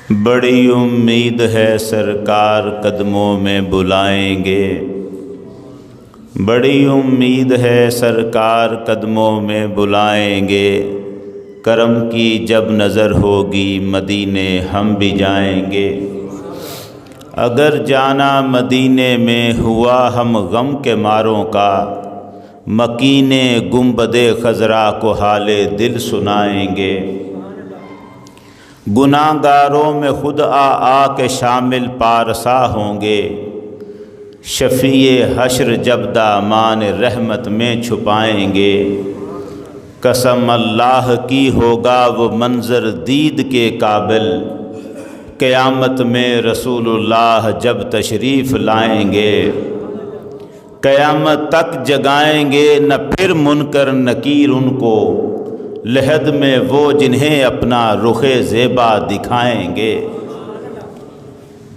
بڑی امید ہے سرکار قدموں میں بلائیں گے، بڑی امید ہے سرکار قدموں میں بلائیں گے، کرم کی جب نظر ہوگی مدینے ہم بھی جائیں گے۔ اگر جانا مدینے میں ہوا ہم غم کے ماروں کا، مکین گنبد خضرا کو حال دل سنائیں گے۔ گناہ گاروں میں خود آ کے شامل پارسا ہوں گے، شفیع حشر جب دامان رحمت میں چھپائیں گے۔ قسم اللہ کی ہوگا وہ منظر دید کے قابل، قیامت میں رسول اللہ جب تشریف لائیں گے۔ قیامت تک جگائیں گے نہ پھر منکر نکیر ان کو، لحد میں وہ جنہیں اپنا رخ زیبا دکھائیں گے۔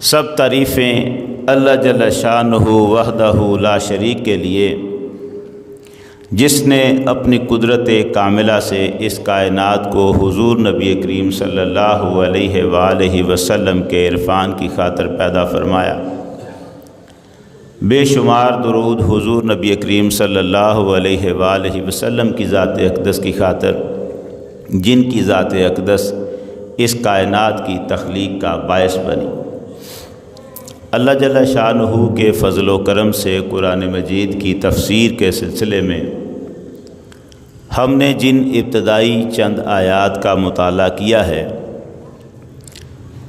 سب تعریفیں اللہ جل شانہ وحدہ لا شریک کے لیے، جس نے اپنی قدرت کاملہ سے اس کائنات کو حضور نبی کریم صلی اللہ علیہ وآلہ وسلم کے عرفان کی خاطر پیدا فرمایا۔ بے شمار درود حضور نبی کریم صلی اللہ علیہ وآلہ وسلم کی ذات اقدس کی خاطر، جن کی ذات اقدس اس کائنات کی تخلیق کا باعث بنی۔ اللہ جل شانہ کے فضل و کرم سے قرآن مجید کی تفسیر کے سلسلے میں ہم نے جن ابتدائی چند آیات کا مطالعہ کیا ہے،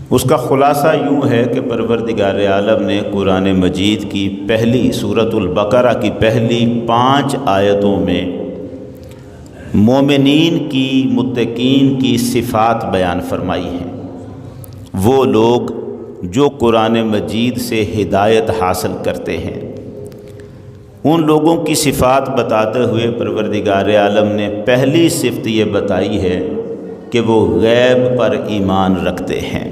اس کا خلاصہ یوں ہے کہ پروردگار عالم نے قرآن مجید کی پہلی سورۃ البقرہ کی پہلی 5 آیتوں میں مومنین کی، متقین کی صفات بیان فرمائی ہیں۔ وہ لوگ جو قرآن مجید سے ہدایت حاصل کرتے ہیں، ان لوگوں کی صفات بتاتے ہوئے پروردگار عالم نے پہلی صفت یہ بتائی ہے کہ وہ غیب پر ایمان رکھتے ہیں۔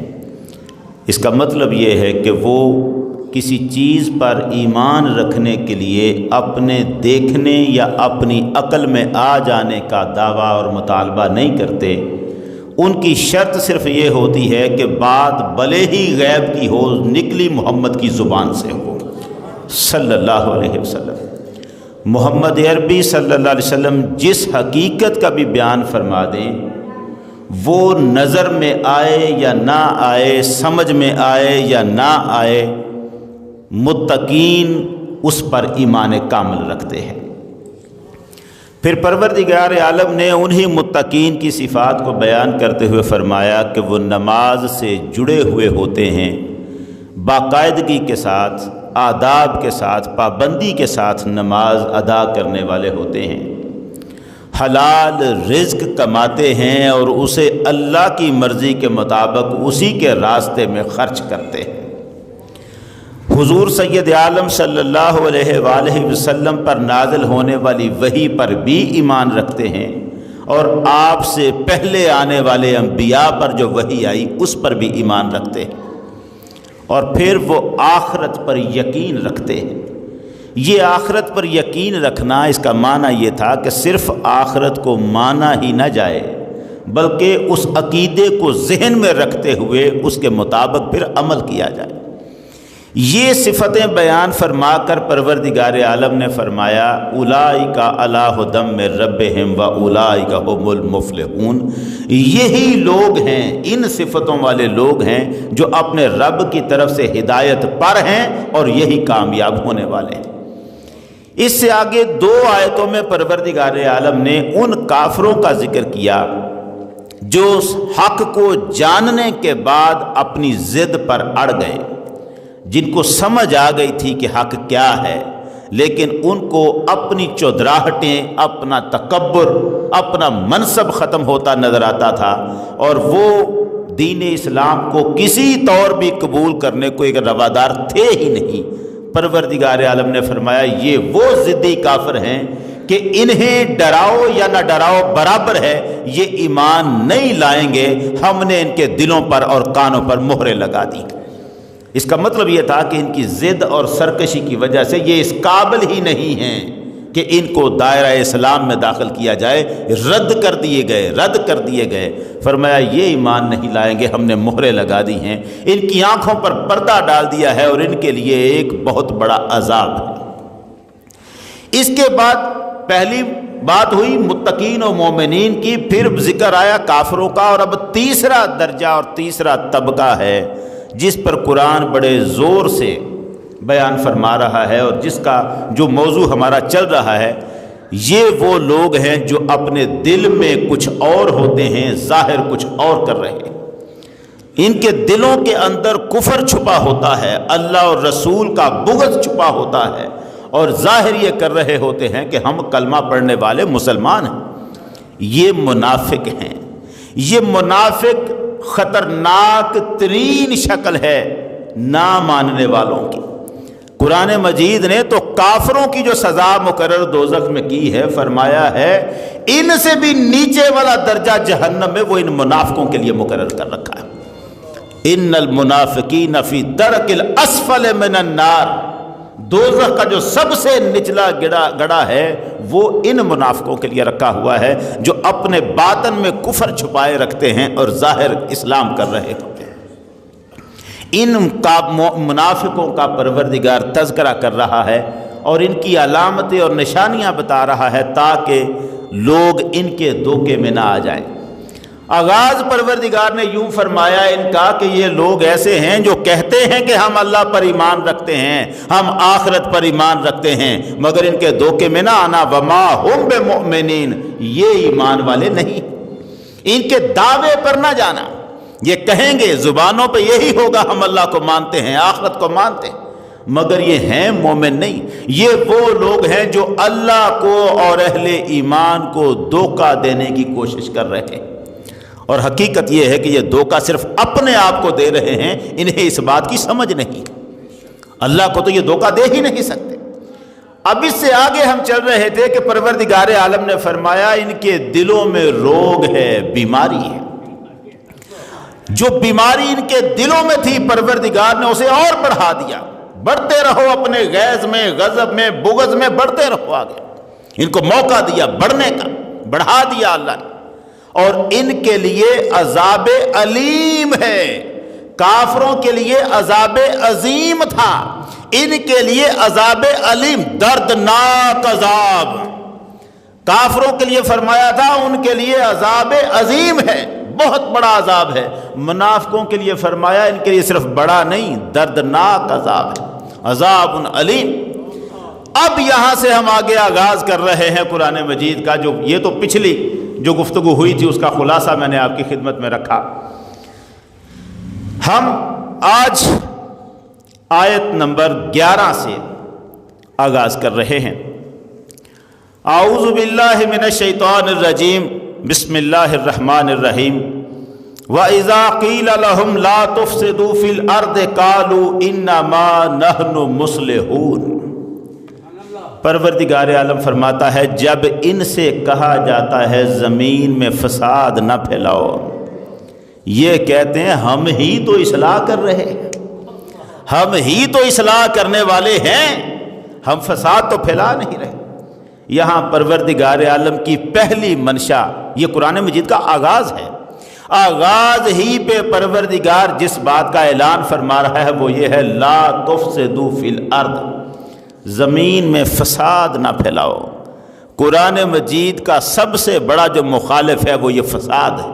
اس کا مطلب یہ ہے کہ وہ کسی چیز پر ایمان رکھنے کے لیے اپنے دیکھنے یا اپنی عقل میں آ جانے کا دعویٰ اور مطالبہ نہیں کرتے۔ ان کی شرط صرف یہ ہوتی ہے کہ بات بھلے ہی غیب کی ہو، نکلی محمد کی زبان سے ہو صلی اللہ علیہ وسلم۔ محمد عربی صلی اللہ علیہ وسلم جس حقیقت کا بھی بیان فرما دیں، وہ نظر میں آئے یا نہ آئے، سمجھ میں آئے یا نہ آئے، متقین اس پر ایمان کامل رکھتے ہیں۔ پھر پروردگار عالم نے انہی متقین کی صفات کو بیان کرتے ہوئے فرمایا کہ وہ نماز سے جڑے ہوئے ہوتے ہیں، باقاعدگی کے ساتھ، آداب کے ساتھ، پابندی کے ساتھ نماز ادا کرنے والے ہوتے ہیں، حلال رزق کماتے ہیں اور اسے اللہ کی مرضی کے مطابق اسی کے راستے میں خرچ کرتے ہیں۔ حضور سید عالم صلی اللہ علیہ وآلہ وسلم پر نازل ہونے والی وحی پر بھی ایمان رکھتے ہیں، اور آپ سے پہلے آنے والے انبیاء پر جو وحی آئی اس پر بھی ایمان رکھتے ہیں، اور پھر وہ آخرت پر یقین رکھتے ہیں۔ یہ آخرت پر یقین رکھنا، اس کا معنی یہ تھا کہ صرف آخرت کو مانا ہی نہ جائے، بلکہ اس عقیدے کو ذہن میں رکھتے ہوئے اس کے مطابق پھر عمل کیا جائے۔ یہ صفتیں بیان فرما کر پروردگار عالم نے فرمایا اولئک علی ھدی من ربہم واولئک ھم المفلحون۔ یہی لوگ ہیں، ان صفتوں والے لوگ ہیں جو اپنے رب کی طرف سے ہدایت پر ہیں اور یہی کامیاب ہونے والے ہیں۔ اس سے آگے 2 آیتوں میں پروردگار عالم نے ان کافروں کا ذکر کیا جو حق کو جاننے کے بعد اپنی ضد پر اڑ گئے، جن کو سمجھ آ گئی تھی کہ حق کیا ہے، لیکن ان کو اپنی چودراہٹیں، اپنا تکبر، اپنا منصب ختم ہوتا نظر آتا تھا، اور وہ دین اسلام کو کسی طور بھی قبول کرنے کو ایک روادار تھے ہی نہیں۔ پروردگار عالم نے فرمایا یہ وہ ضدی کافر ہیں کہ انہیں ڈراؤ یا نہ ڈراؤ برابر ہے، یہ ایمان نہیں لائیں گے، ہم نے ان کے دلوں پر اور کانوں پر مہریں لگا دی۔ اس کا مطلب یہ تھا کہ ان کی ضد اور سرکشی کی وجہ سے یہ اس قابل ہی نہیں ہیں کہ کہ ان کو دائرہ اسلام میں داخل کیا جائے، رد کر دیے گئے۔ فرمایا یہ ایمان نہیں لائیں گے، ہم نے مہریں لگا دی ہیں، ان کی آنکھوں پر پردہ ڈال دیا ہے اور ان کے لیے ایک بہت بڑا عذاب ہے۔ اس کے بعد پہلی بات ہوئی متقین و مومنین کی، پھر ذکر آیا کافروں کا، اور اب تیسرا درجہ اور تیسرا طبقہ ہے جس پر قرآن بڑے زور سے بیان فرما رہا ہے، اور جس کا جو موضوع ہمارا چل رہا ہے، یہ وہ لوگ ہیں جو اپنے دل میں کچھ اور ہوتے ہیں، ظاہر کچھ اور کر رہے ہیں۔ ان کے دلوں کے اندر کفر چھپا ہوتا ہے، اللہ اور رسول کا بغض چھپا ہوتا ہے، اور ظاہر یہ کر رہے ہوتے ہیں کہ ہم کلمہ پڑھنے والے مسلمان ہیں۔ یہ منافق ہیں۔ یہ منافق خطرناک ترین شکل ہے نہ ماننے والوں کی۔ قرآن مجید نے تو کافروں کی جو سزا مقرر دوزخ میں کی ہے، فرمایا ہے ان سے بھی نیچے والا درجہ جہنم میں وہ ان منافقوں کے لیے مقرر کر رکھا ہے۔ ان المنافقین فی درک الاسفل من النار، دوزخ کا جو سب سے نچلا گڑا ہے وہ ان منافقوں کے لیے رکھا ہوا ہے جو اپنے باطن میں کفر چھپائے رکھتے ہیں اور ظاہر اسلام کر رہے ہوتے ہیں۔ ان منافقوں کا پروردگار تذکرہ کر رہا ہے اور ان کی علامتیں اور نشانیاں بتا رہا ہے تاکہ لوگ ان کے دھوکے میں نہ آ جائیں۔ آغاز پروردگار نے یوں فرمایا ان کا کہ یہ لوگ ایسے ہیں جو کہتے ہیں کہ ہم اللہ پر ایمان رکھتے ہیں، ہم آخرت پر ایمان رکھتے ہیں، مگر ان کے دھوکے میں نہ آنا، وما ہم بمؤمنین، یہ ایمان والے نہیں۔ ان کے دعوے پر نہ جانا، یہ کہیں گے زبانوں پہ یہی ہوگا ہم اللہ کو مانتے ہیں، آخرت کو مانتے ہیں، مگر یہ ہیں مومن نہیں۔ یہ وہ لوگ ہیں جو اللہ کو اور اہل ایمان کو دھوکہ دینے کی کوشش کر رہے ہیں، اور حقیقت یہ ہے کہ یہ دھوکہ صرف اپنے آپ کو دے رہے ہیں، انہیں اس بات کی سمجھ نہیں۔ اللہ کو تو یہ دھوکہ دے ہی نہیں سکتے۔ اب اس سے آگے ہم چل رہے تھے کہ پروردگار عالم نے فرمایا ان کے دلوں میں روگ ہے، بیماری ہے۔ جو بیماری ان کے دلوں میں تھی پروردگار نے اسے اور بڑھا دیا۔ بڑھتے رہو اپنے غیظ میں، غضب میں، بغض میں، بڑھتے رہو آگے۔ ان کو موقع دیا بڑھنے کا، بڑھا دیا اللہ نے، اور ان کے لیے عذاب علیم ہے۔ کافروں کے لیے عذاب عظیم تھا، ان کے لیے عذاب علیم، دردناک عذاب۔ کافروں کے لیے فرمایا تھا ان کے لیے عذاب عظیم ہے، بہت بڑا عذاب ہے۔ منافقوں کے لیے فرمایا ان کے لیے صرف بڑا نہیں، دردناک عذاب ہے، عذاب علیم۔ اب یہاں سے ہم آگے آغاز کر رہے ہیں قرآن مجید کا، جو یہ تو پچھلی جو گفتگو ہوئی تھی اس کا خلاصہ میں نے آپ کی خدمت میں رکھا۔ ہم آج آیت نمبر 11 سے آغاز کر رہے ہیں۔ اعوذ باللہ من الشیطان الرجیم، بسم اللہ الرحمن الرحیم۔ وَإِذَا قِيلَ لَهُمْ لَا تُفْسِدُوا فِي الْأَرْضِ قَالُوا إِنَّمَا نَحْنُ مُصْلِحُونَ۔ پروردگار عالم فرماتا ہے جب ان سے کہا جاتا ہے زمین میں فساد نہ پھیلاؤ، یہ کہتے ہیں ہم ہی تو اصلاح کر رہے ہیں، ہم ہی تو اصلاح کرنے والے ہیں، ہم فساد تو پھیلا نہیں رہے۔ یہاں پروردگار عالم کی پہلی منشا، یہ قرآن مجید کا آغاز ہے، آغاز ہی پہ پروردگار جس بات کا اعلان فرما رہا ہے وہ یہ ہے لا تفسدوا فی الارض، زمین میں فساد نہ پھیلاؤ۔ قرآن مجید کا سب سے بڑا جو مخالف ہے وہ یہ فساد ہے۔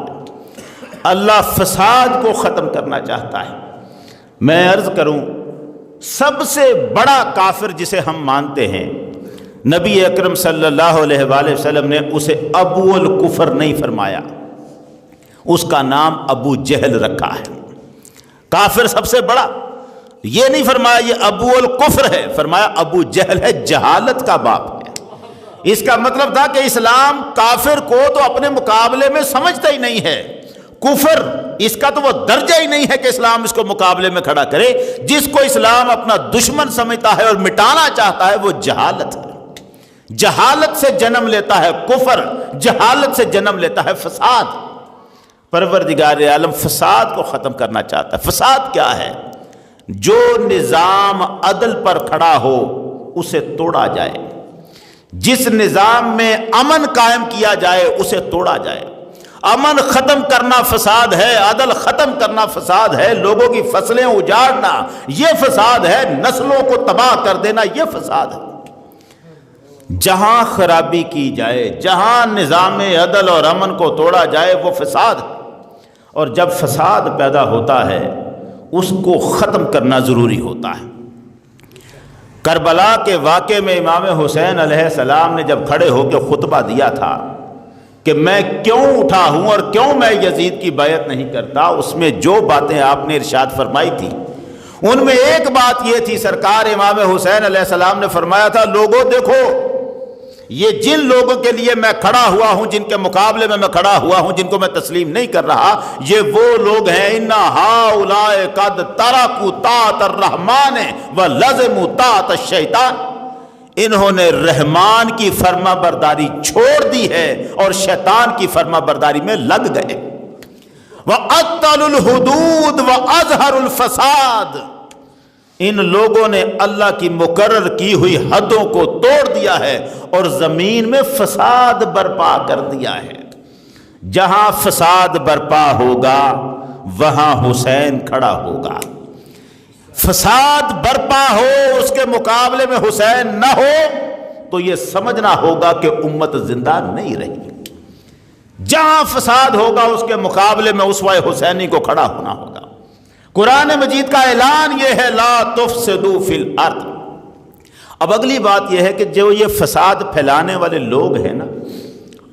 اللہ فساد کو ختم کرنا چاہتا ہے۔ میں عرض کروں سب سے بڑا کافر جسے ہم مانتے ہیں، نبی اکرم صلی اللہ علیہ وآلہ وسلم نے اسے ابو الکفر نہیں فرمایا، اس کا نام ابو جہل رکھا ہے۔ کافر سب سے بڑا یہ نہیں فرمایا یہ ابو الکفر ہے، فرمایا ابو جہل ہے، جہالت کا باپ ہے۔ اس کا مطلب تھا کہ اسلام کافر کو تو اپنے مقابلے میں سمجھتا ہی نہیں ہے، کفر اس کا تو وہ درجہ ہی نہیں ہے کہ اسلام اس کو مقابلے میں کھڑا کرے۔ جس کو اسلام اپنا دشمن سمجھتا ہے اور مٹانا چاہتا ہے وہ جہالت ہے۔ جہالت سے جنم لیتا ہے کفر، جہالت سے جنم لیتا ہے فساد۔ پروردگار عالم فساد کو ختم کرنا چاہتا ہے۔ فساد کیا ہے؟ جو نظام عدل پر کھڑا ہو اسے توڑا جائے، جس نظام میں امن قائم کیا جائے اسے توڑا جائے۔ امن ختم کرنا فساد ہے، عدل ختم کرنا فساد ہے، لوگوں کی فصلیں اجاڑنا یہ فساد ہے، نسلوں کو تباہ کر دینا یہ فساد ہے۔ جہاں خرابی کی جائے، جہاں نظام عدل اور امن کو توڑا جائے وہ فساد ہے، اور جب فساد پیدا ہوتا ہے اس کو ختم کرنا ضروری ہوتا ہے۔ کربلا کے واقعے میں امام حسین علیہ السلام نے جب کھڑے ہو کے خطبہ دیا تھا کہ میں کیوں اٹھا ہوں اور کیوں میں یزید کی بیعت نہیں کرتا، اس میں جو باتیں آپ نے ارشاد فرمائی تھی ان میں ایک بات یہ تھی، سرکار امام حسین علیہ السلام نے فرمایا تھا لوگوں دیکھو یہ جن لوگوں کے لیے میں کھڑا ہوا ہوں، جن کے مقابلے میں کھڑا ہوا ہوں، جن کو میں تسلیم نہیں کر رہا، یہ وہ لوگ ہیں اِنَّ هَؤُلَاءِ قَدْ تَرَكُوا طَاعَةَ الرَّحْمَٰنِ وَلَزِمُوا طَاعَةَ الشَّيْطَانِ، انہوں نے رحمان کی فرما برداری چھوڑ دی ہے اور شیطان کی فرما برداری میں لگ گئے۔ وَأَطَّلُوا الْحُدُودَ وَأَظْهَرُوا الْفَسَادَ، ان لوگوں نے اللہ کی مقرر کی ہوئی حدوں کو توڑ دیا ہے اور زمین میں فساد برپا کر دیا ہے۔ جہاں فساد برپا ہوگا وہاں حسین کھڑا ہوگا، فساد برپا ہو اس کے مقابلے میں حسین نہ ہو تو یہ سمجھنا ہوگا کہ امت زندہ نہیں رہی۔ جہاں فساد ہوگا اس کے مقابلے میں اسوہ حسینی کو کھڑا ہونا ہوگا۔ قرآن مجید کا اعلان یہ ہے لا تفسدوا فی الارض۔ اب اگلی بات یہ ہے کہ جو یہ فساد پھیلانے والے لوگ ہیں نا،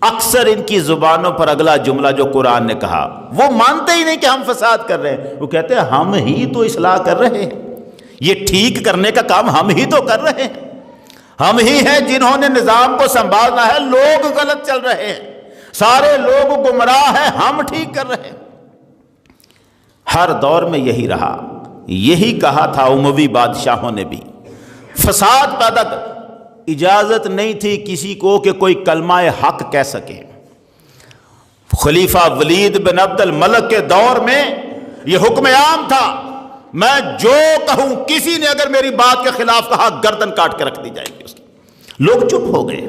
اکثر ان کی زبانوں پر اگلا جملہ جو قرآن نے کہا وہ مانتے ہی نہیں کہ ہم فساد کر رہے ہیں، وہ کہتے ہیں ہم ہی تو اصلاح کر رہے ہیں، یہ ٹھیک کرنے کا کام ہم ہی تو کر رہے ہیں، ہم ہی ہیں جنہوں نے نظام کو سنبھالنا ہے، لوگ غلط چل رہے ہیں، سارے لوگ گمراہ ہیں، ہم ٹھیک کر رہے ہیں۔ ہر دور میں یہی رہا، یہی کہا تھا اموی بادشاہوں نے بھی، فساد پیدا کر، اجازت نہیں تھی کسی کو کہ کوئی کلمہ حق کہہ سکے۔ خلیفہ ولید بن عبد الملک کے دور میں یہ حکم عام تھا، میں جو کہوں کسی نے اگر میری بات کے خلاف کہا گردن کاٹ کے رکھ دی جائے گی اس کی۔ لوگ چپ ہو گئے،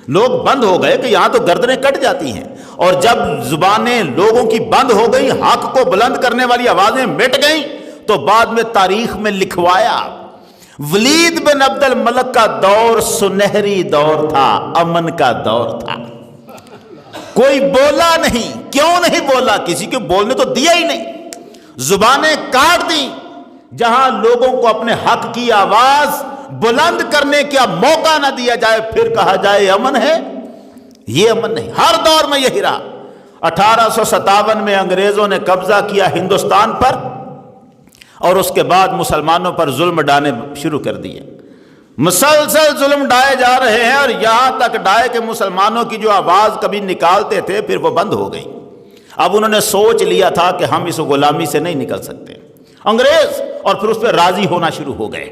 لوگ بند ہو گئے کہ یہاں تو گردنیں کٹ جاتی ہیں، اور جب زبانیں لوگوں کی بند ہو گئی، حق کو بلند کرنے والی آوازیں مٹ گئیں، تو بعد میں تاریخ میں لکھوایا ولید بن عبد الملک کا دور سنہری دور تھا، امن کا دور تھا۔ کوئی بولا نہیں، کیوں نہیں بولا؟ کسی کو بولنے تو دیا ہی نہیں، زبانیں کاٹ دیں۔ جہاں لوگوں کو اپنے حق کی آواز بلند کرنے کا موقع نہ دیا جائے پھر کہا جائے امن ہے، یہ امن نہیں۔ ہر دور میں یہی رہا۔ 1857 میں انگریزوں نے قبضہ کیا ہندوستان پر، اور اس کے بعد مسلمانوں پر ظلم ڈھانے شروع کر دیے، مسلسل ظلم ڈھائے جا رہے ہیں، اور یہاں تک ڈھائے کہ مسلمانوں کی جو آواز کبھی نکالتے تھے پھر وہ بند ہو گئی۔ اب انہوں نے سوچ لیا تھا کہ ہم اس غلامی سے نہیں نکل سکتے انگریز، اور پھر اس پہ راضی ہونا شروع ہو گئے۔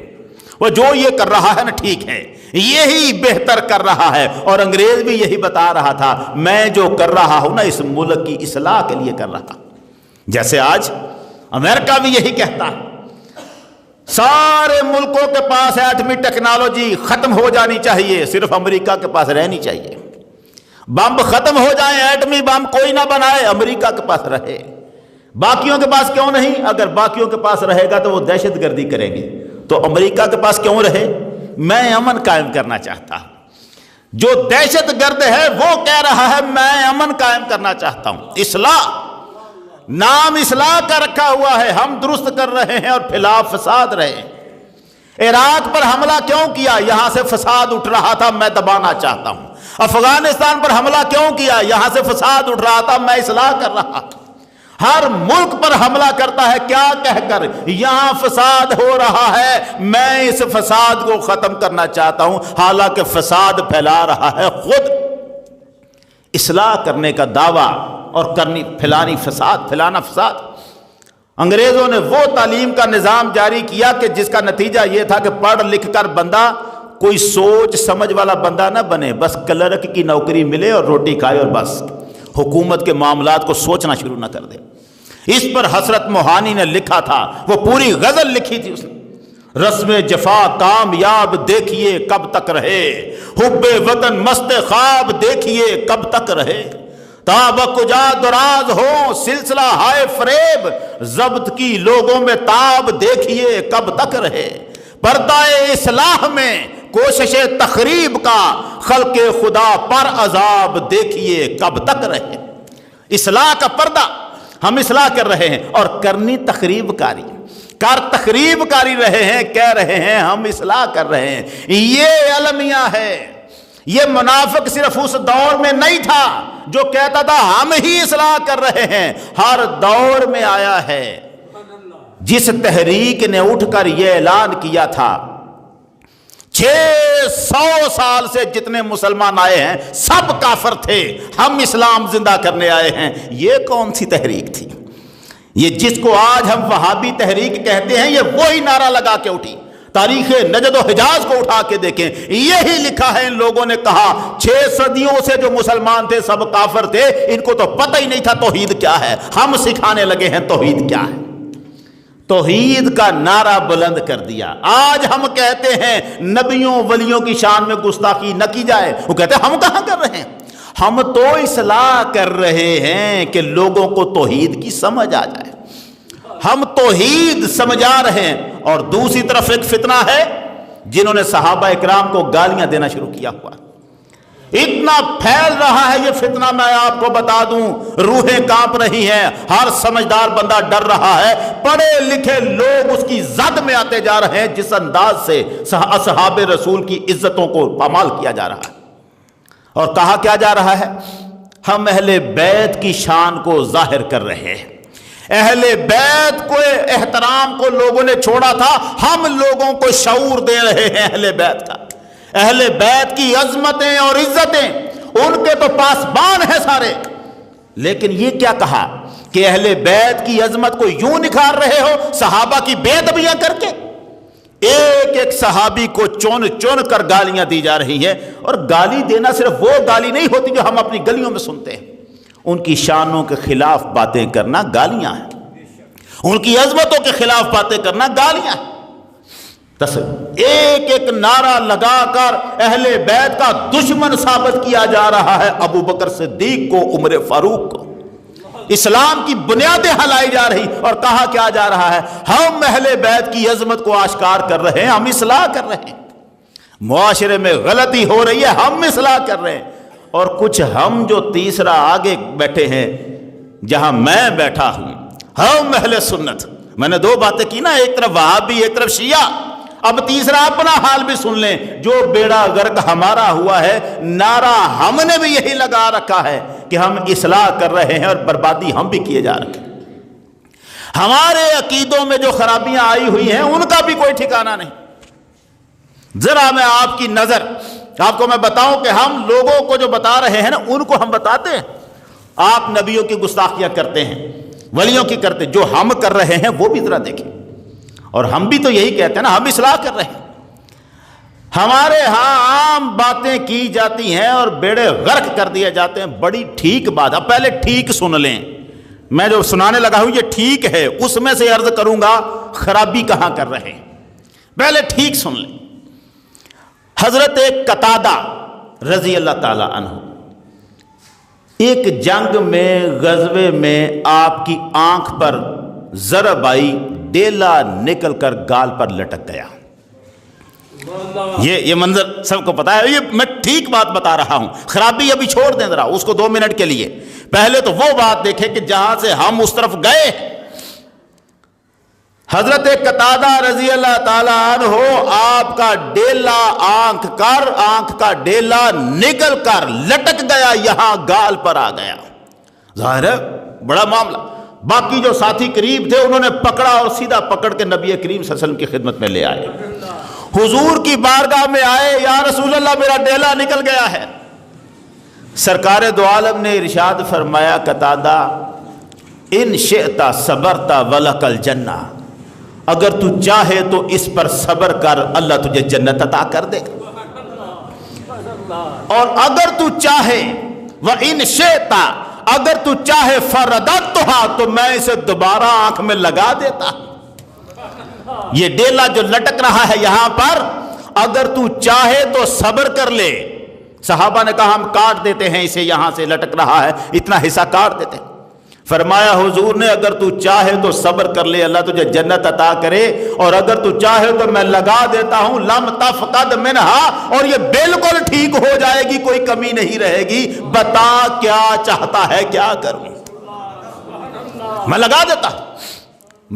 وہ جو یہ کر رہا ہے نا ٹھیک ہے، یہی بہتر کر رہا ہے، اور انگریز بھی یہی بتا رہا تھا میں جو کر رہا ہوں نا اس ملک کی اصلاح کے لیے کر رہا۔ جیسے آج امریکہ بھی یہی کہتا ہے، سارے ملکوں کے پاس ایٹمی ٹیکنالوجی ختم ہو جانی چاہیے، صرف امریکہ کے پاس رہنی چاہیے۔ بم ختم ہو جائیں، ایٹمی بم کوئی نہ بنائے، امریکہ کے پاس رہے۔ باقیوں کے پاس کیوں نہیں؟ اگر باقیوں کے پاس رہے گا تو وہ دہشت گردی کریں گے، تو امریکہ کے پاس کیوں رہے؟ میں امن قائم کرنا چاہتا ہوں۔ جو دہشت گرد ہے وہ کہہ رہا ہے میں امن قائم کرنا چاہتا ہوں۔ اصلاح، نام اصلاح کا رکھا ہوا ہے، ہم درست کر رہے ہیں اور پھیلا فساد رہے ہیں۔ عراق پر حملہ کیوں کیا؟ یہاں سے فساد اٹھ رہا تھا، میں دبانا چاہتا ہوں۔ افغانستان پر حملہ کیوں کیا؟ یہاں سے فساد اٹھ رہا تھا، میں اصلاح کر رہا تھا۔ ہر ملک پر حملہ کرتا ہے کیا کہہ کر؟ یہاں فساد ہو رہا ہے، میں اس فساد کو ختم کرنا چاہتا ہوں، حالانکہ فساد پھیلا رہا ہے خود۔ اصلاح کرنے کا دعویٰ اور پھیلانا فساد۔ انگریزوں نے وہ تعلیم کا نظام جاری کیا کہ جس کا نتیجہ یہ تھا کہ پڑھ لکھ کر بندہ کوئی سوچ سمجھ والا بندہ نہ بنے، بس کلرک کی نوکری ملے اور روٹی کھائے اور بس حکومت کے معاملات کو سوچنا شروع نہ کر دے۔ اس پر حضرت موہانی نے لکھا تھا، وہ پوری غزل لکھی تھی اس نے، رسم جفا کامیاب دیکھیے کب تک رہے، حب وطن مست خواب دیکھیے کب تک رہے، تاب کجا دراز ہو سلسلہ ہائے فریب، ضبط کی لوگوں میں تاب دیکھیے کب تک رہے، پردہ اصلاح میں کوشش تخریب کا خلق خدا پر عذاب دیکھیے کب تک رہے۔ اصلاح کا پردہ، ہم اصلاح کر رہے ہیں اور کرنی تخریب کاری، تخریب کاری رہے ہیں، کہہ رہے ہیں ہم اصلاح کر رہے ہیں۔ یہ المیہ ہے۔ یہ منافق صرف اس دور میں نہیں تھا جو کہتا تھا ہم ہی اصلاح کر رہے ہیں، ہر دور میں آیا ہے۔ جس تحریک نے اٹھ کر یہ اعلان کیا تھا 600 سال سے جتنے مسلمان آئے ہیں سب کافر تھے، ہم اسلام زندہ کرنے آئے ہیں، یہ کون سی تحریک تھی؟ یہ جس کو آج ہم وہابی تحریک کہتے ہیں، یہ وہی نعرہ لگا کے اٹھی۔ تاریخ نجد و حجاز کو اٹھا کے دیکھیں، یہی لکھا ہے ان لوگوں نے کہا 6 صدیوں سے جو مسلمان تھے سب کافر تھے، ان کو تو پتہ ہی نہیں تھا توحید کیا ہے، ہم سکھانے لگے ہیں توحید کیا ہے۔ توحید کا نعرہ بلند کر دیا۔ آج ہم کہتے ہیں نبیوں ولیوں کی شان میں گستاخی نہ کی جائے، وہ کہتے ہیں ہم کہاں کر رہے ہیں، ہم تو اصلاح کر رہے ہیں کہ لوگوں کو توحید کی سمجھ آ جائے، ہم توحید سمجھا رہے ہیں۔ اور دوسری طرف ایک فتنہ ہے جنہوں نے صحابہ اکرام کو گالیاں دینا شروع کیا ہوا، اتنا پھیل رہا ہے یہ فتنہ، میں آپ کو بتا دوں روحیں کانپ رہی ہیں، ہر سمجھدار بندہ ڈر رہا ہے، پڑھے لکھے لوگ اس کی زد میں آتے جا رہے ہیں جس انداز سے اصحاب رسول کی عزتوں کو پامال کیا جا رہا ہے۔ اور کہا کیا جا رہا ہے، ہم اہل بیت کی شان کو ظاہر کر رہے ہیں، اہل بیت کو احترام کو لوگوں نے چھوڑا تھا، ہم لوگوں کو شعور دے رہے ہیں اہل بیت کا، اہل بیت کی عظمتیں اور عزتیں ان کے تو پاسبان ہیں سارے۔ لیکن یہ کیا کہا کہ اہل بیت کی عظمت کو یوں نکھار رہے ہو صحابہ کی بے ادبیاں کر کے، ایک ایک صحابی کو چن چن کر گالیاں دی جا رہی ہیں۔ اور گالی دینا صرف وہ گالی نہیں ہوتی جو ہم اپنی گلیوں میں سنتے ہیں، ان کی شانوں کے خلاف باتیں کرنا گالیاں ہیں، ان کی عظمتوں کے خلاف باتیں کرنا گالیاں ہیں۔ ایک ایک نعرہ لگا کر اہل بیت کا دشمن ثابت کیا جا رہا ہے ابو بکر صدیق کو، عمر فاروق کو، اسلام کی بنیادیں ہلائی جا رہی، اور کہا کیا جا رہا ہے ہم اہل بیت کی عظمت کو آشکار کر رہے ہیں، ہم اصلاح کر رہے ہیں، معاشرے میں غلطی ہو رہی ہے ہم اصلاح کر رہے ہیں۔ اور کچھ ہم جو تیسرا آگے بیٹھے ہیں جہاں میں بیٹھا ہوں، ہم اہل سنت، میں نے 2 باتیں کی نا، ایک طرف وہابی ایک طرف شیعہ، اب تیسرا اپنا حال بھی سن لیں، جو بیڑا غرق ہمارا ہوا ہے، نعرہ ہم نے بھی یہی لگا رکھا ہے کہ ہم اصلاح کر رہے ہیں اور بربادی ہم بھی کیے جا رہے ہیں۔ ہمارے عقیدوں میں جو خرابیاں آئی ہوئی ہیں ان کا بھی کوئی ٹھکانہ نہیں۔ ذرا میں آپ کی نظر آپ کو میں بتاؤں کہ ہم لوگوں کو جو بتا رہے ہیں نا ان کو ہم بتاتے ہیں، آپ نبیوں کی گستاخیاں کرتے ہیں، ولیوں کی کرتے، جو ہم کر رہے ہیں وہ بھی ذرا دیکھیں۔ اور ہم بھی تو یہی کہتے ہیں نا، ہم اصلاح کر رہے ہیں، ہمارے ہاں عام باتیں کی جاتی ہیں اور بیڑے غرق کر دیے جاتے ہیں۔ بڑی ٹھیک بات، اب پہلے ٹھیک سن لیں، میں جو سنانے لگا ہوں یہ ٹھیک ہے، اس میں سے عرض کروں گا خرابی کہاں کر رہے ہیں، پہلے ٹھیک سن لیں۔ حضرت قتادہ رضی اللہ تعالی عنہ ایک جنگ میں، غزوے میں آپ کی آنکھ پر ضرب آئی، ڈیلا نکل کر گال پر لٹک گیا۔ یہ منظر سب کو پتا ہے، یہ میں ٹھیک بات بتا رہا ہوں، خرابی ابھی چھوڑ دیں ذرا اس کو 2 منٹ کے لیے، پہلے تو وہ بات دیکھیں کہ جہاں سے ہم اس طرف گئے۔ حضرت قتادہ رضی اللہ تعالیٰ عنہ آپ کا ڈیلا آنکھ کا ڈیلا نکل کر لٹک گیا، یہاں گال پر آ گیا۔ ظاہر ہے بڑا معاملہ۔ باقی جو ساتھی قریب تھے انہوں نے پکڑا اور سیدھا پکڑ کے نبی کریم صلی اللہ علیہ وسلم کی خدمت میں لے آئے، حضور کی بارگاہ میں آئے، یا رسول اللہ میرا ڈیلا نکل گیا ہے۔ سرکار دو عالم نے ارشاد فرمایا، قتادہ ان شئت صبرت ولک الجنہ، اگر تو چاہے تو اس پر صبر کر، اللہ تجھے جنت عطا کر دے گا، اور اگر تو چاہے وَإِن شِئْتَ، اگر تو چاہے فَرَدَدْتُهَا، تو میں اسے دوبارہ آنکھ میں لگا دیتا۔ یہ ڈیلا جو لٹک رہا ہے یہاں پر، اگر تو چاہے تو صبر کر لے۔ صحابہ نے کہا ہم کاٹ دیتے ہیں اسے، یہاں سے لٹک رہا ہے اتنا حصہ کاٹ دیتے ہیں۔ فرمایا حضور نے اگر تو چاہے تو صبر کر لے، اللہ تجھے جنت عطا کرے، اور اگر تو چاہے تو میں لگا دیتا ہوں لم تفقد منہا، اور یہ بالکل ٹھیک ہو جائے گی، کوئی کمی نہیں رہے گی، بتا کیا چاہتا ہے، کیا کروں؟ میں لگا دیتا ہوں،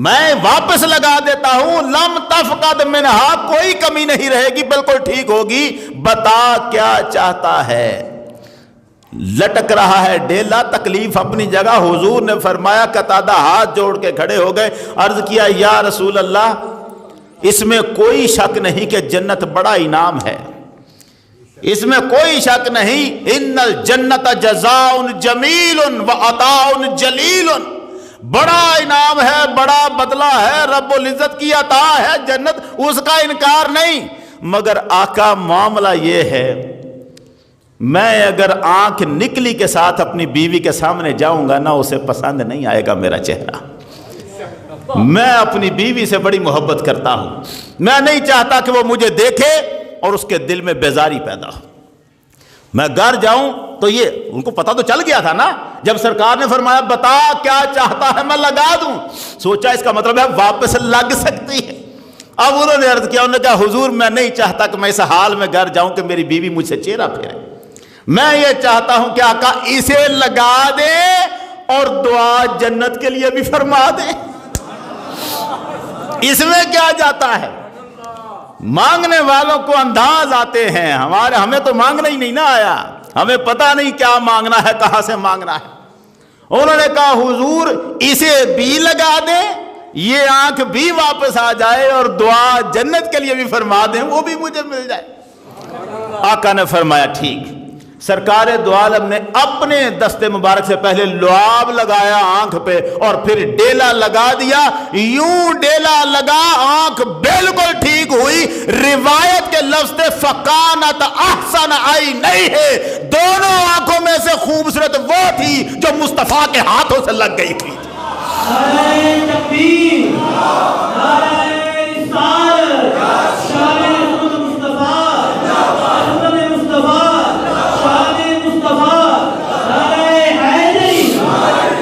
میں واپس لگا دیتا ہوں، لم تفقد منہا، کوئی کمی نہیں رہے گی، بالکل ٹھیک ہوگی، بتا کیا چاہتا ہے۔ لٹک رہا ہے ڈیلا، تکلیف اپنی جگہ۔ حضور نے فرمایا، قتادہ ہاتھ جوڑ کے کھڑے ہو گئے، عرض کیا یا رسول اللہ، اس میں کوئی شک نہیں کہ جنت بڑا انعام ہے، اس میں کوئی شک نہیں، ان الجنت جزاء جمیل وعطاء جلیل، بڑا انعام ہے، بڑا بدلہ ہے، رب العزت کی عطا ہے جنت، اس کا انکار نہیں، مگر آقا معاملہ یہ ہے، میں اگر آنکھ نکلی کے ساتھ اپنی بیوی کے سامنے جاؤں گا نا، اسے پسند نہیں آئے گا میرا چہرہ۔ میں اپنی بیوی سے بڑی محبت کرتا ہوں، میں نہیں چاہتا کہ وہ مجھے دیکھے اور اس کے دل میں بیزاری پیدا ہو۔ میں گھر جاؤں تو یہ ان کو پتہ تو چل گیا تھا نا، جب سرکار نے فرمایا بتا کیا چاہتا ہے میں لگا دوں، سوچا اس کا مطلب ہے واپس لگ سکتی ہے۔ اب انہوں نے عرض کیا، انہوں نے کہا حضور میں نہیں چاہتا کہ میں اس حال میں گھر جاؤں کہ میری بیوی مجھ سے چہرہ پھیرے، میں یہ چاہتا ہوں کہ آقا اسے لگا دے اور دعا جنت کے لیے بھی فرما دے۔ اس میں کیا جاتا ہے؟ مانگنے والوں کو انداز آتے ہیں، ہمیں تو مانگنا ہی نہیں نہ آیا، ہمیں پتہ نہیں کیا مانگنا ہے، کہاں سے مانگنا ہے۔ انہوں نے کہا حضور اسے بھی لگا دیں، یہ آنکھ بھی واپس آ جائے اور دعا جنت کے لیے بھی فرما دیں، وہ بھی مجھے مل جائے۔ آقا نے فرمایا ٹھیک۔ سرکار دو عالم نے اپنے دست مبارک سے پہلے لعاب لگایا آنکھ پہ اور پھر ڈیلا لگا دیا، یوں ڈیلا لگا، آنکھ بالکل ٹھیک ہوئی۔ روایت کے لفظ تھے فَقَانَتْ أَحْسَنَ عَيْنَيْهِ، دونوں آنکھوں میں سے خوبصورت وہ تھی جو مصطفیٰ کے ہاتھوں سے لگ گئی تھی۔ نعرہ تکبیر، نعرہ رسالت، شان حضرت مصطفیٰ، حضرت مصطفیٰ، شان مصطفیٰ، نعرہ حیدری،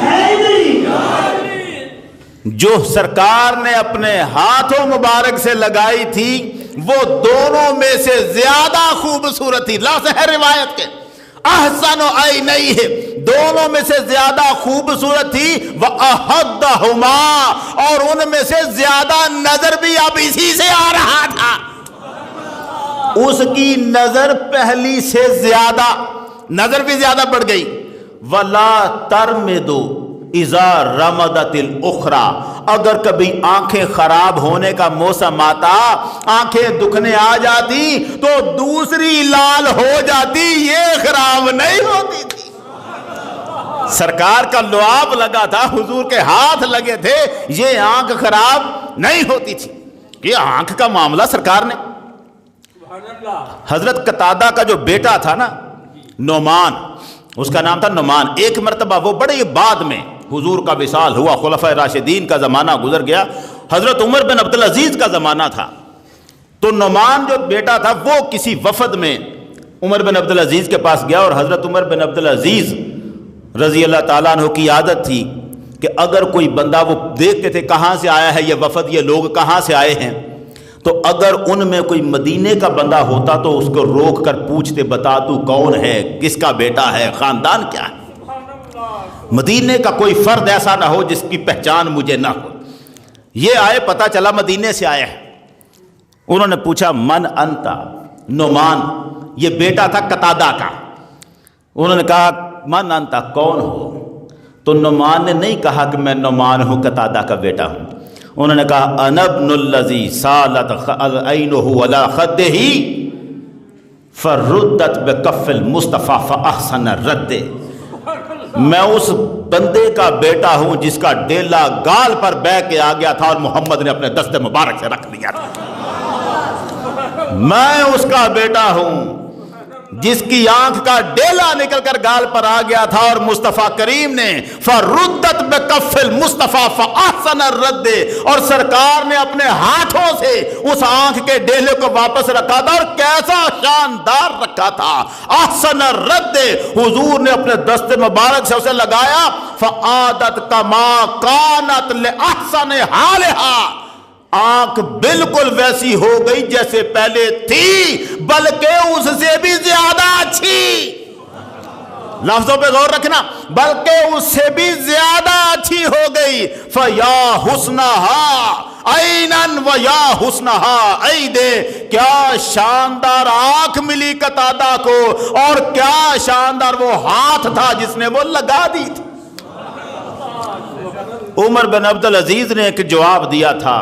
حیدری۔ جو سرکار نے اپنے ہاتھوں مبارک سے لگائی تھی وہ دونوں میں سے زیادہ خوبصورت تھی، لفظ ہے روایت کے، احسن عینیہ، دونوں میں سے زیادہ خوبصورت تھی، وَأَحَدَّهُمَا، اور ان میں سے زیادہ نظر بھی اب اسی سے آ رہا تھا، اس کی نظر پہلی سے زیادہ، نظر بھی زیادہ بڑھ گئی۔ وَلَا تَرْمِدُ اِذَا رَمَدَتِ الْأُخْرَى، اگر کبھی آنکھیں خراب ہونے کا موسم آتا، آنکھیں دکھنے آ جاتی تو دوسری لال ہو جاتی، یہ خراب نہیں ہوتی تھی۔ سرکار کا لعاب لگا تھا، حضور کے ہاتھ لگے تھے، یہ آنکھ خراب نہیں ہوتی تھی۔ یہ آنکھ کا معاملہ سرکار نے، حضرت قتادہ کا جو بیٹا تھا نا نعمان، اس کا نام تھا نعمان، ایک مرتبہ وہ بڑے بعد میں حضور کا وصال ہوا، خلفائے راشدین کا زمانہ گزر گیا، حضرت عمر بن عبدالعزیز کا زمانہ تھا، تو نعمان جو بیٹا تھا وہ کسی وفد میں عمر بن عبدالعزیز کے پاس گیا، اور حضرت عمر بن عبدالعزیز رضی اللہ تعالیٰ عنہ کی عادت تھی کہ اگر کوئی بندہ، وہ دیکھتے تھے کہاں سے آیا ہے یہ وفد، یہ لوگ کہاں سے آئے ہیں، تو اگر ان میں کوئی مدینے کا بندہ ہوتا تو اس کو روک کر پوچھتے، بتا تو کون ہے، کس کا بیٹا ہے، خاندان کیا ہے، مدینے کا کوئی فرد ایسا نہ ہو جس کی پہچان مجھے نہ ہو۔ یہ آئے، پتہ چلا مدینے سے آیا ہے، انہوں نے پوچھا من انتا، نعمان، یہ بیٹا تھا قتادہ کا، انہوں نے کہا من انتا، کون ہو؟ تو نعمان نے نہیں کہا کہ میں نعمان ہوں، قتادہ کا بیٹا ہوں، انہوں نے کہا انا ابن الذی سالت عینہ علی خدہ فردت بکف المصطفیٰ فاحسن الرد، میں اس بندے کا بیٹا ہوں جس کا ڈیلا گال پر بہ کے آ گیا تھا اور محمد نے اپنے دست مبارک سے رکھ لیا تھا، میں اس کا بیٹا ہوں جس کی آنکھ کا ڈیلا نکل کر گال پر آ گیا تھا، اور مصطفیٰ کریم نے فردت بکف المصطفیٰ فاحسن الرد، اور سرکار نے اپنے ہاتھوں سے اس آنکھ کے ڈیلے کو واپس رکھا تھا، اور کیسا شاندار رکھا تھا، احسن الرد، حضور نے اپنے دست مبارک سے اسے لگایا، فعادت کما کانت لاحسن حالها، آنکھ بالکل ویسی ہو گئی جیسے پہلے تھی، بلکہ اس سے بھی زیادہ اچھی، لفظوں پہ غور رکھنا، بلکہ اس سے بھی زیادہ اچھی ہو گئی، فیا حسنہا عینن و یا حسنہا عیدے، کیا شاندار آنکھ ملی قتادہ کو، اور کیا شاندار وہ ہاتھ تھا جس نے وہ لگا دی تھی۔ عمر بن عبدالعزیز نے ایک جواب دیا تھا،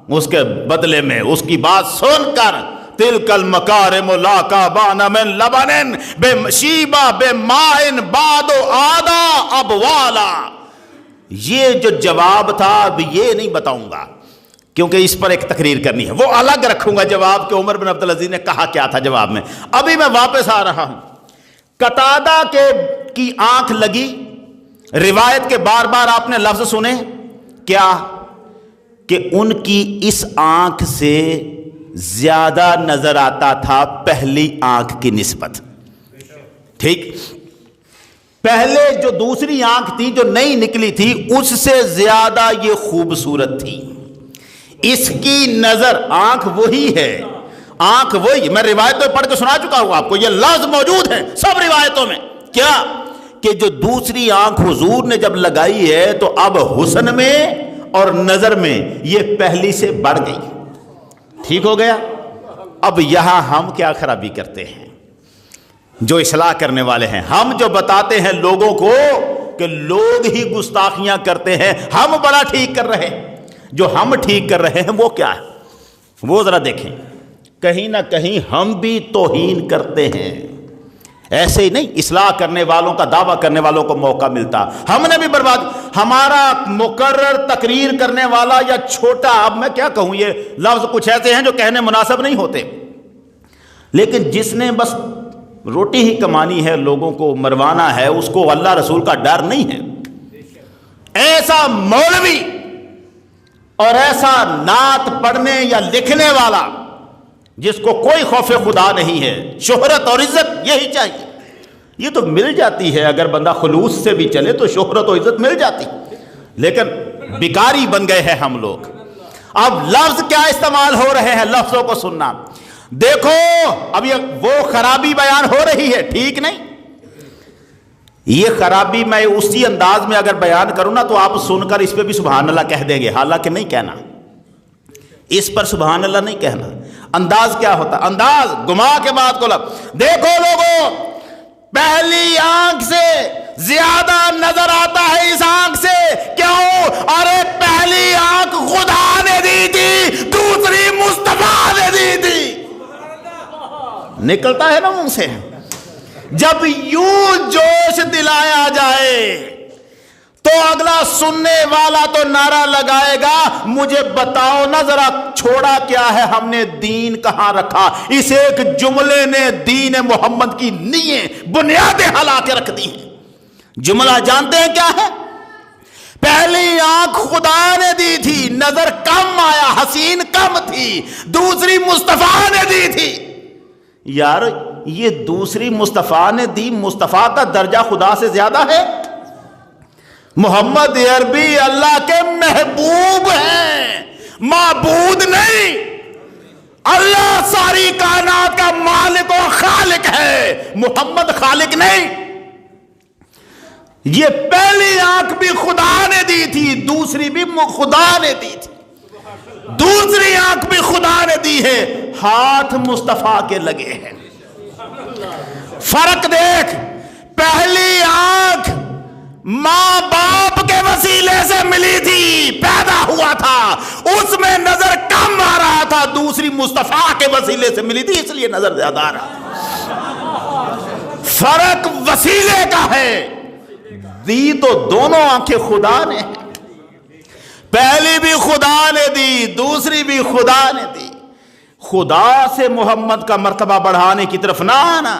اس کے بدلے میں اس کی بات سن کر، تلک المکارم لاکابان من لبن بشیبہ بمائن بعد آدھا ابوالا، یہ جو جواب تھا اب یہ نہیں بتاؤں گا کیونکہ اس پر ایک تقریر کرنی ہے، وہ الگ رکھوں گا جواب کہ عمر بن عبدالعزیز نے کہا کیا تھا جواب میں۔ ابھی میں واپس آ رہا ہوں، قتادہ کی آنکھ لگی، روایت کے بار بار آپ نے لفظ سنے کیا کہ ان کی اس آنکھ سے زیادہ نظر آتا تھا پہلی آنکھ کی نسبت، ٹھیک، پہلے جو دوسری آنکھ تھی جو نئی نکلی تھی اس سے زیادہ یہ خوبصورت تھی، اس کی نظر، آنکھ وہی ہے، آنکھ وہی، میں روایتوں پڑھ کے سنا چکا ہوں آپ کو، یہ لفظ موجود ہے سب روایتوں میں، کیا کہ جو دوسری آنکھ حضور نے جب لگائی ہے تو اب حسن میں اور نظر میں یہ پہلی سے بڑھ گئی، ٹھیک ہو گیا۔ اب یہاں ہم کیا خرابی کرتے ہیں جو اصلاح کرنے والے ہیں، ہم جو بتاتے ہیں لوگوں کو کہ لوگ ہی گستاخیاں کرتے ہیں، ہم بڑا ٹھیک کر رہے ہیں، جو ہم ٹھیک کر رہے ہیں وہ کیا ہے، وہ ذرا دیکھیں، کہیں نہ کہیں ہم بھی توہین کرتے ہیں، ایسے ہی نہیں اصلاح کرنے والوں کا دعویٰ کرنے والوں کو موقع ملتا، ہم نے بھی برباد، ہمارا مقرر تقریر کرنے والا یا چھوٹا، اب میں کیا کہوں، یہ لفظ کچھ ایسے ہیں جو کہنے مناسب نہیں ہوتے، لیکن جس نے بس روٹی ہی کمانی ہے، لوگوں کو مروانا ہے، اس کو اللہ رسول کا ڈر نہیں ہے، ایسا مولوی اور ایسا نعت پڑھنے یا لکھنے والا جس کو کوئی خوف خدا نہیں ہے، شہرت اور عزت یہی چاہیے، یہ تو مل جاتی ہے، اگر بندہ خلوص سے بھی چلے تو شہرت اور عزت مل جاتی، لیکن بیکاری بن گئے ہیں ہم لوگ۔ اب لفظ کیا استعمال ہو رہے ہیں، لفظوں کو سننا، دیکھو اب یہ وہ خرابی بیان ہو رہی ہے، ٹھیک نہیں، یہ خرابی میں اسی انداز میں اگر بیان کروں نا تو آپ سن کر اس پہ بھی سبحان اللہ کہہ دیں گے، حالانکہ نہیں کہنا، اس پر سبحان اللہ نہیں کہنا۔ انداز کیا ہوتا، انداز گما کے بات کو لگ، دیکھو لوگوں پہلی آنکھ سے زیادہ نظر آتا ہے اس آنکھ سے، کیوں؟ ارے پہلی آنکھ خدا نے دی تھی، دوسری مصطفیٰ نے دی تھی، نکلتا ہے نا منہ سے، جب یوں جوش دلایا جائے تو اگلا سننے والا تو نعرہ لگائے گا، مجھے بتاؤ نا ذرا چھوڑا کیا ہے ہم نے، دین کہاں رکھا، اس ایک جملے نے دین محمد کی نییں بنیادیں ہلا کے رکھ دی ہیں۔ جملہ جانتے ہیں کیا ہے؟ پہلی آنکھ خدا نے دی تھی، نظر کم آیا، حسین کم تھی، دوسری مصطفیٰ نے دی تھی۔ یار یہ دوسری مصطفیٰ نے دی، مصطفیٰ کا درجہ خدا سے زیادہ ہے، محمد عربی اللہ کے محبوب ہیں، معبود نہیں، اللہ ساری کائنات کا مالک و خالق ہے، محمد خالق نہیں۔ یہ پہلی آنکھ بھی خدا نے دی تھی، دوسری بھی خدا نے دی تھی، دوسری آنکھ بھی خدا نے دی ہے، ہاتھ مصطفیٰ کے لگے ہیں۔ فرق دیکھ، پہلی آنکھ ماں باپ کے وسیلے سے ملی تھی، پیدا ہوا تھا، اس میں نظر کم آ رہا تھا، دوسری مصطفیٰ کے وسیلے سے ملی تھی، اس لیے نظر زیادہ آ رہا تھا۔ فرق وسیلے کا ہے، دی تو دونوں آنکھیں خدا نے، پہلی بھی خدا نے دی، دوسری بھی خدا نے دی۔ خدا سے محمد کا مرتبہ بڑھانے کی طرف نہ آنا،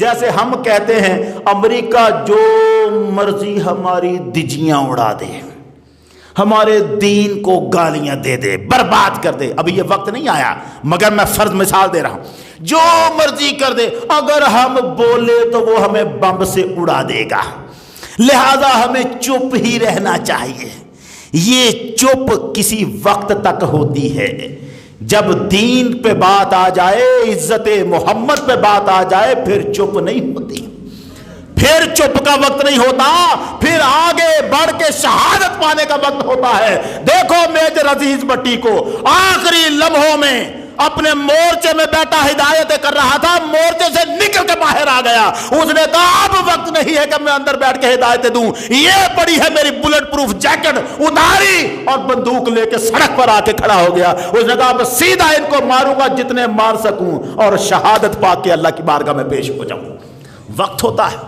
جیسے ہم کہتے ہیں امریکہ جو مرضی ہماری دجیاں اڑا دے، ہمارے دین کو گالیاں دے دے، برباد کر دے، ابھی یہ وقت نہیں آیا مگر میں فرض مثال دے رہا ہوں، جو مرضی کر دے، اگر ہم بولے تو وہ ہمیں بم سے اڑا دے گا، لہذا ہمیں چپ ہی رہنا چاہیے۔ یہ چپ کسی وقت تک ہوتی ہے، جب دین پہ بات آ جائے، عزت محمد پہ بات آ جائے، پھر چپ نہیں ہوتی، پھر چپ کا وقت نہیں ہوتا، پھر آگے بڑھ کے شہادت پانے کا وقت ہوتا ہے۔ دیکھو میجر عزیز بٹی کو آخری لمحوں میں اپنے مورچے میں بیٹھا ہدایتیں کر رہا تھا، مورچے سے نکل کے باہر آ گیا، اس نے کہا اب وقت نہیں ہے کہ میں اندر بیٹھ کے ہدایتیں دوں، یہ پڑی ہے میری بلٹ پروف جیکٹ، اتاری اور بندوق لے کے سڑک پر آ کے کھڑا ہو گیا۔ اس نے کہا میں سیدھا ان کو ماروں گا جتنے مار سکوں اور شہادت پا کے اللہ کی بارگاہ میں پیش ہو جاؤں۔ وقت ہوتا ہے،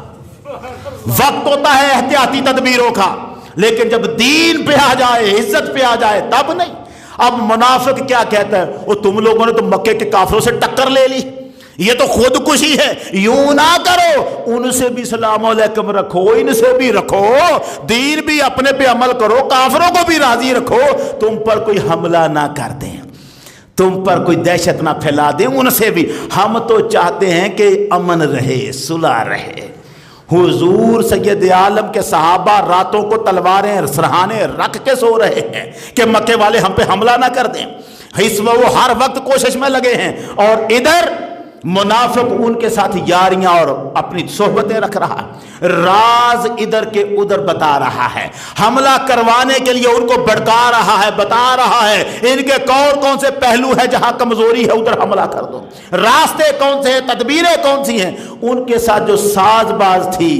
وقت ہوتا ہے احتیاطی تدبیروں کا، لیکن جب دین پہ آ جائے، عزت پہ آ جائے تب نہیں۔ اب منافق کیا کہتا ہے، وہ تم لوگوں نے تو مکے کے کافروں سے ٹکر لے لی، یہ تو خودکشی ہے، یوں نہ کرو، ان سے بھی سلام علیکم رکھو، ان سے بھی رکھو، دین بھی اپنے پہ عمل کرو، کافروں کو بھی راضی رکھو، تم پر کوئی حملہ نہ کر دیں، تم پر کوئی دہشت نہ پھیلا دیں، ان سے بھی۔ ہم تو چاہتے ہیں کہ امن رہے، صلح رہے۔ حضور سید عالم کے صحابہ راتوں کو تلواریں سرہانے رکھ کے سو رہے ہیں کہ مکے والے ہم پہ حملہ نہ کر دیں، اس میں وہ ہر وقت کوشش میں لگے ہیں، اور ادھر منافق ان کے ساتھ یاریاں اور اپنی صحبتیں رکھ رہا ہے، راز ادھر کے ادھر بتا رہا ہے، حملہ کروانے کے لیے ان کو بھڑکا رہا ہے، بتا رہا ہے ان کے کون سے پہلو ہے جہاں کمزوری ہے ادھر حملہ کر دو، راستے کون سے ہیں، تدبیریں کون سی ہیں۔ ان کے ساتھ جو ساز باز تھی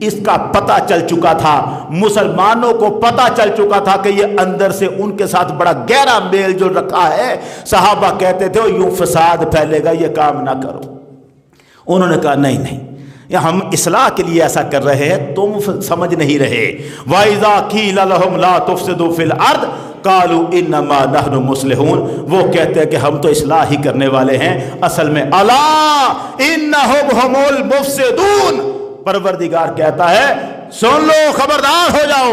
اس کا پتہ چل چکا تھا، مسلمانوں کو پتہ چل چکا تھا کہ یہ اندر سے ان کے ساتھ بڑا گہرا میل جو رکھا ہے۔ صحابہ کہتے تھے یوں فساد پھیلے گا، یہ کام نہ کرو۔ انہوں نے کہا نہیں، یہ ہم اصلاح کے لیے ایسا کر رہے ہیں، تم سمجھ نہیں رہے۔ وَإِذَا قِيلَ لَهُمْ لَا تُفْسِدُوا فِي الْأَرْضِ قَالُوا إِنَّمَا نَحْنُ مُصْلِحُونَ، وہ کہتے ہیں کہ ہم تو اصلاح ہی کرنے والے ہیں، اصل میں أَلَا إِنَّهُمْ هُمُ الْمُفْسِدُونَ۔ پروردگار کہتا ہے سن لو، خبردار ہو جاؤ،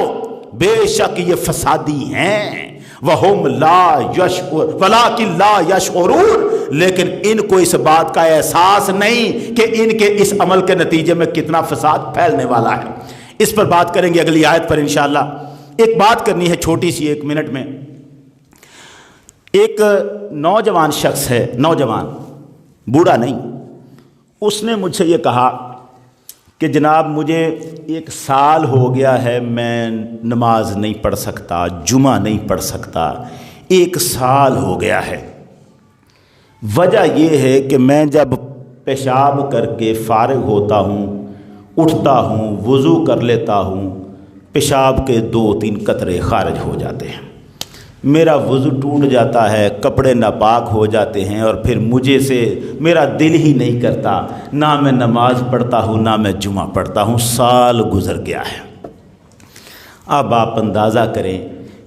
بے شک یہ فسادی ہیں، وَهُمْ لَا يَشْعُرُونَ وَلَٰكِن لَا يَشْعُرُونَ، لیکن ان کو اس بات کا احساس نہیں کہ ان کے اس عمل کے نتیجے میں کتنا فساد پھیلنے والا ہے۔ اس پر بات کریں گے اگلی آیت پر انشاءاللہ۔ ایک بات کرنی ہے چھوٹی سی، 1 منٹ میں۔ ایک نوجوان شخص ہے، نوجوان، بوڑھا نہیں، اس نے مجھ سے یہ کہا کہ جناب مجھے 1 سال ہو گیا ہے میں نماز نہیں پڑھ سکتا، جمعہ نہیں پڑھ سکتا، 1 سال ہو گیا ہے۔ وجہ یہ ہے کہ میں جب پیشاب کر کے فارغ ہوتا ہوں، اٹھتا ہوں، وضو کر لیتا ہوں، پیشاب کے 2-3 قطرے خارج ہو جاتے ہیں، میرا وضو ٹوٹ جاتا ہے، کپڑے ناپاک ہو جاتے ہیں، اور پھر مجھے سے میرا دل ہی نہیں کرتا، نہ میں نماز پڑھتا ہوں نہ میں جمعہ پڑھتا ہوں، سال گزر گیا ہے۔ اب آپ اندازہ کریں،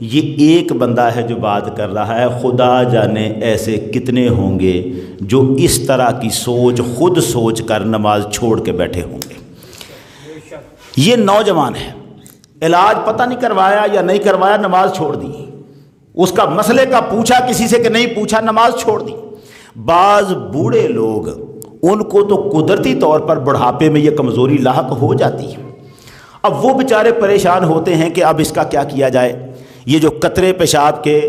یہ ایک بندہ ہے جو بات کر رہا ہے، خدا جانے ایسے کتنے ہوں گے جو اس طرح کی سوچ خود سوچ کر نماز چھوڑ کے بیٹھے ہوں گے۔ یہ نوجوان ہے، علاج پتہ نہیں کروایا یا نہیں کروایا، نماز چھوڑ دی، اس کا مسئلے کا پوچھا کسی سے کہ نہیں پوچھا، نماز چھوڑ دی۔ بعض بوڑھے لوگ ان کو تو قدرتی طور پر بڑھاپے میں یہ کمزوری لاحق ہو جاتی ہے، اب وہ بیچارے پریشان ہوتے ہیں کہ اب اس کا کیا کیا جائے، یہ جو قطرے پیشاب کے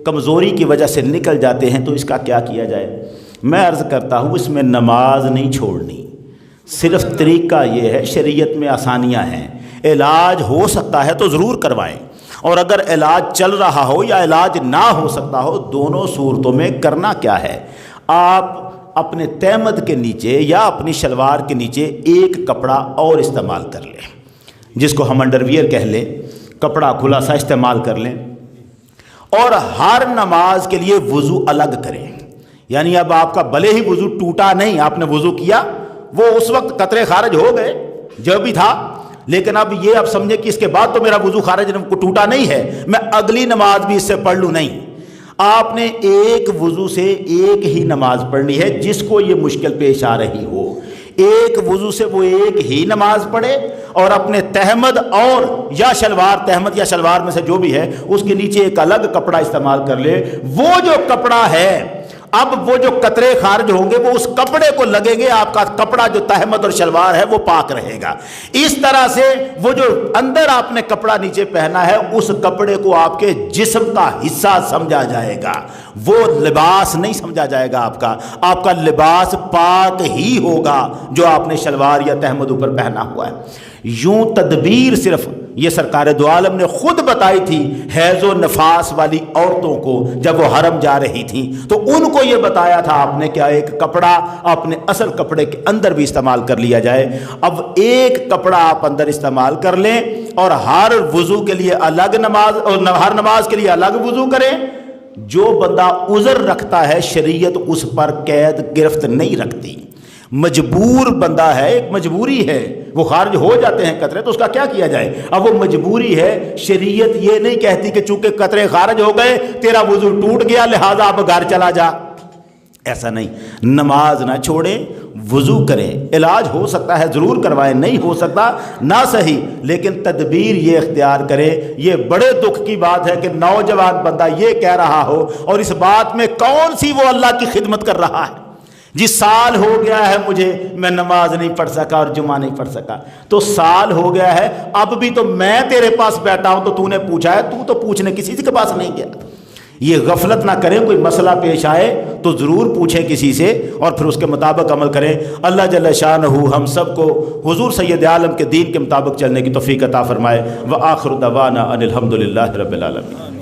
کمزوری کی وجہ سے نکل جاتے ہیں تو اس کا کیا کیا جائے۔ میں عرض کرتا ہوں اس میں نماز نہیں چھوڑنی، صرف طریقہ یہ ہے، شریعت میں آسانیاں ہیں، علاج ہو سکتا ہے تو ضرور کروائیں، اور اگر علاج چل رہا ہو یا علاج نہ ہو سکتا ہو، دونوں صورتوں میں کرنا کیا ہے، آپ اپنے تہمد کے نیچے یا اپنی شلوار کے نیچے 1 کپڑا اور استعمال کر لیں، جس کو ہم انڈر ویئر کہہ لیں، کپڑا کھلا سا استعمال کر لیں، اور ہر نماز کے لیے وضو الگ کریں۔ یعنی اب آپ کا بھلے ہی وضو ٹوٹا نہیں، آپ نے وضو کیا، وہ اس وقت قطرے خارج ہو گئے جو بھی تھا، لیکن اب یہ آپ سمجھیں کہ اس کے بعد تو میرا وضو خارج ٹوٹا نہیں ہے، میں اگلی نماز بھی اس سے پڑھ لوں، نہیں، آپ نے ایک وضو سے ایک ہی نماز پڑھنی ہے۔ جس کو یہ مشکل پیش آ رہی ہو، ایک وضو سے وہ ایک ہی نماز پڑھے اور اپنے تہمد اور یا شلوار، تہمد یا شلوار میں سے جو بھی ہے اس کے نیچے ایک الگ کپڑا استعمال کر لے. وہ جو کپڑا ہے اب وہ جو قطرے خارج ہوں گے وہ اس کپڑے کو لگیں گے، آپ کا کپڑا جو تہمد اور شلوار ہے وہ پاک رہے گا. اس طرح سے وہ جو اندر آپ نے کپڑا نیچے پہنا ہے اس کپڑے کو آپ کے جسم کا حصہ سمجھا جائے گا، وہ لباس نہیں سمجھا جائے گا. آپ کا لباس پاک ہی ہوگا جو آپ نے شلوار یا تہمد اوپر پہنا ہوا ہے. یوں تدبیر صرف یہ سرکار دو عالم نے خود بتائی تھی حیض و نفاس والی عورتوں کو جب وہ حرم جا رہی تھیں، تو ان کو یہ بتایا تھا آپ نے کہ ایک کپڑا اپنے اصل کپڑے کے اندر بھی استعمال کر لیا جائے. اب ایک کپڑا آپ اندر استعمال کر لیں اور ہر وضو کے لیے الگ نماز اور ہر نماز کے لیے الگ وضو کریں. جو بندہ عذر رکھتا ہے شریعت اس پر قید گرفت نہیں رکھتی. مجبور بندہ ہے، ایک مجبوری ہے، وہ خارج ہو جاتے ہیں قطرے تو اس کا کیا کیا جائے. اب وہ مجبوری ہے، شریعت یہ نہیں کہتی کہ چونکہ قطرے خارج ہو گئے تیرا وضو ٹوٹ گیا لہذا اب گھر چلا جا. ایسا نہیں. نماز نہ چھوڑیں، وضو کریں. علاج ہو سکتا ہے ضرور کروائیں، نہیں ہو سکتا نہ صحیح، لیکن تدبیر یہ اختیار کرے. یہ بڑے دکھ کی بات ہے کہ نوجوان بندہ یہ کہہ رہا ہو اور اس بات میں کون سی وہ اللہ کی خدمت کر رہا ہے. جی سال ہو گیا ہے مجھے، میں نماز نہیں پڑھ سکا اور جمعہ نہیں پڑھ سکا. تو سال ہو گیا ہے، اب بھی تو میں تیرے پاس بیٹھا ہوں تو نے پوچھا ہے، تو پوچھنے کسی کے پاس نہیں گیا. یہ غفلت نہ کریں، کوئی مسئلہ پیش آئے تو ضرور پوچھیں کسی سے اور پھر اس کے مطابق عمل کریں. اللہ جل شانہ ہم سب کو حضور سید عالم کے دین کے مطابق چلنے کی توفیق عطا فرمائے. وآخر دعوانا ان الحمد للہ رب العالمین.